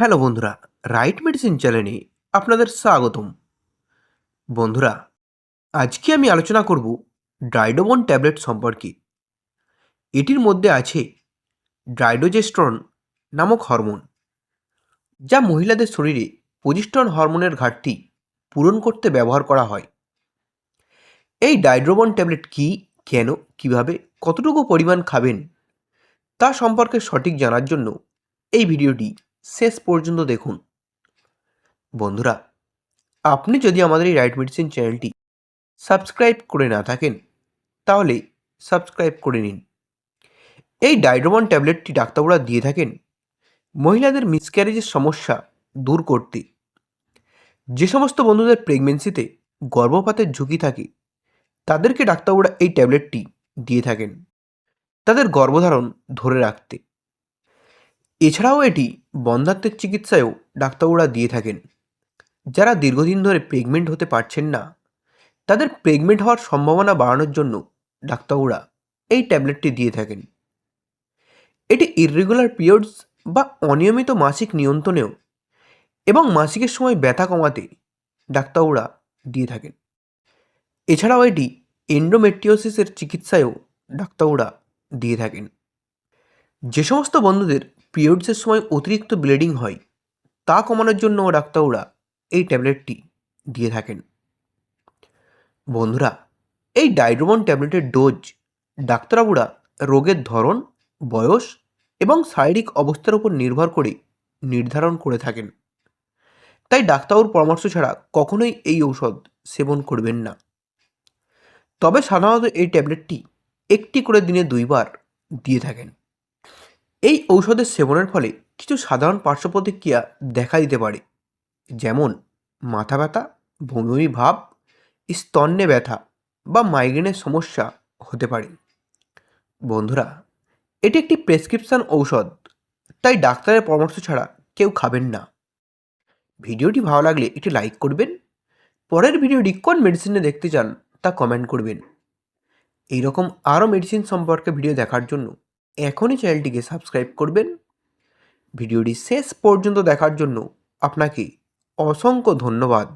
Hello বন্ধুরা, right medicine চ্যানেলে আপনাদের স্বাগতম। বন্ধুরা, আজকে আমি আলোচনা করব ডাইডোবন ট্যাবলেট সম্পর্কে। এটির মধ্যে আছে ডাইডোজেস্ট্রন নামক হরমোন, যা মহিলাদের শরীরে প্রোজেস্টেরন হরমোনের ঘাটতি পূরণ করতে ব্যবহার করা হয়। এই ডাইড্রোবন ট্যাবলেট কি, কেন, কিভাবে, কতটুকু পরিমাণ খাবেন তা সম্পর্কে সঠিক জানার জন্য এই ভিডিওটি শেষ পর্যন্ত দেখুন। বন্ধুরা, আপনি যদি আমাদের এই রাইট মেডিসিন চ্যানেলটি সাবস্ক্রাইব করে না থাকেন তাহলে সাবস্ক্রাইব করে নিন। এই ডাইড্রোবন ট্যাবলেটটি ডাক্তাররা দিয়ে থাকেন মহিলাদের মিসক্যারেজের সমস্যা দূর করতে। যে সমস্ত বন্ধুদের প্রেগনেন্সিতে গর্ভপাতের ঝুঁকি থাকে তাদেরকে ডাক্তাররা এই ট্যাবলেটটি দিয়ে থাকেন তাদের গর্ভধারণ ধরে রাখতে। এছাড়াও এটি বন্ধ্যাত্বের চিকিৎসায়ও ডাক্তাররা দিয়ে থাকেন। যারা দীর্ঘদিন ধরে প্রেগনেন্ট হতে পারছেন না, তাদের প্রেগনেন্ট হওয়ার সম্ভাবনা বাড়ানোর জন্য ডাক্তাররা এই ট্যাবলেটটি দিয়ে থাকেন। এটি ইররেগুলার পিরিয়ডস বা অনিয়মিত মাসিক নিয়ন্ত্রণেও এবং মাসিকের সময় ব্যথা কমাতে ডাক্তাররা দিয়ে থাকেন। এছাড়াও এটি এন্ডোমেট্রিওসিসের চিকিৎসায়ও ডাক্তাররা দিয়ে থাকেন। যে সমস্ত বন্ধুদের পিরিয়ডসের সময় অতিরিক্ত ব্লিডিং হয় তা কমানোর জন্য ডাক্তাররা এই ট্যাবলেটটি দিয়ে থাকেন। বন্ধুরা, এই ডাইড্রোবন ট্যাবলেটের ডোজ ডাক্তারবাবুরা রোগের ধরন, বয়স এবং শারীরিক অবস্থার উপর নির্ভর করে নির্ধারণ করে থাকেন। তাই ডাক্তারবাবুর পরামর্শ ছাড়া কখনোই এই ঔষধ সেবন করবেন না। তবে সাধারণত এই ট্যাবলেটটি একটি করে দিনে 2 বার দিয়ে থাকেন। এই ঔষধের সেবনের ফলে কিছু সাধারণ পার্শ্ব প্রতিক্রিয়া দেখা দিতে পারে, যেমন মাথা ব্যথা, বমি বমি ভাব, স্তন্যে ব্যথা বা মাইগ্রেনের সমস্যা হতে পারে। বন্ধুরা, এটি একটি প্রেসক্রিপশন ঔষধ, তাই ডাক্তারের পরামর্শ ছাড়া কেউ খাবেন না। ভিডিওটি ভালো লাগলে একটি লাইক করবেন। পরের ভিডিওটি কোন মেডিসিনে দেখতে চান তা কমেন্ট করবেন। এইরকম আরও মেডিসিন সম্পর্কে ভিডিও দেখার জন্য এখনই চ্যানেলটিকে সাবস্ক্রাইব করবেন। ভিডিওটি শেষ পর্যন্ত দেখার জন্য আপনাকে অসংখ্য ধন্যবাদ।